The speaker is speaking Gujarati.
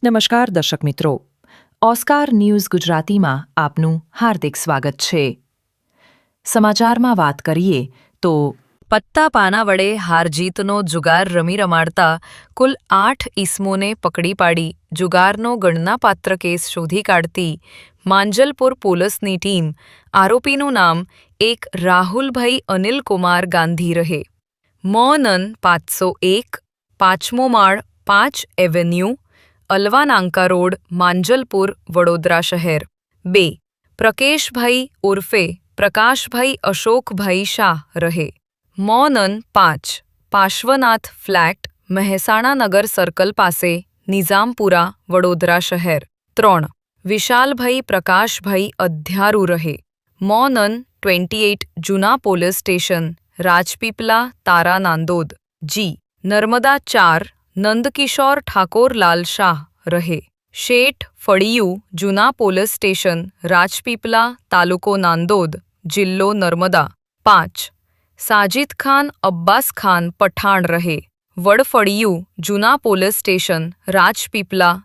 નમસ્કાર દર્શક મિત્રો, ઓસ્કાર ન્યૂઝ ગુજરાતીમાં આપનું હાર્દિક સ્વાગત છે. સમાચારમાં વાત કરીએ તો પત્તા પાના વડે હારજીતનો જુગાર રમાડતા કુલ 8 ઈસમોને પકડી પાડી જુગારનો ગણનાપાત્ર કેસ શોધી કાઢતી માંજલપુર પોલીસની ટીમ. આરોપીનું નામ એક રાહુલભાઈ અનિલકુમાર ગાંધી રહે. મોનન 501, 5મો માળ, 5 એવન્યુ, અલવાનાંકા રોડ, માંજલપુર, વડોદરા શહેર. 2. પ્રકેશભાઈ ઉર્ફે પ્રકાશભાઈ અશોકભાઈ શાહ રહે. મોનન 5, પાર્શ્વનાથ ફ્લેટ, મહેસાણા નગર સર્કલ પાસે, નિઝામપુરા, વડોદરા શહેર. 3. વિશાલભાઈ પ્રકાશભાઈ અધ્યારુ રહે. મોનન 28, જૂના પોલીસ સ્ટેશન, રાજપીપલા, તારા નાંદોદ. જી. નર્મદા 4, નંદકિશોર ઠાકોરલાલ શાહ રહે. શેઠ ફળિયું, જૂના પોલીસ સ્ટેશન, રાજપીપલા, તાલુકો નાંદોદ, જિલ્લો નર્મદા. 5. સાજિદ ખાન અબ્બાસ ખાન પઠાણ રહે. વડફળિયું, જૂના પોલીસ સ્ટેશન, રાજપીપલા,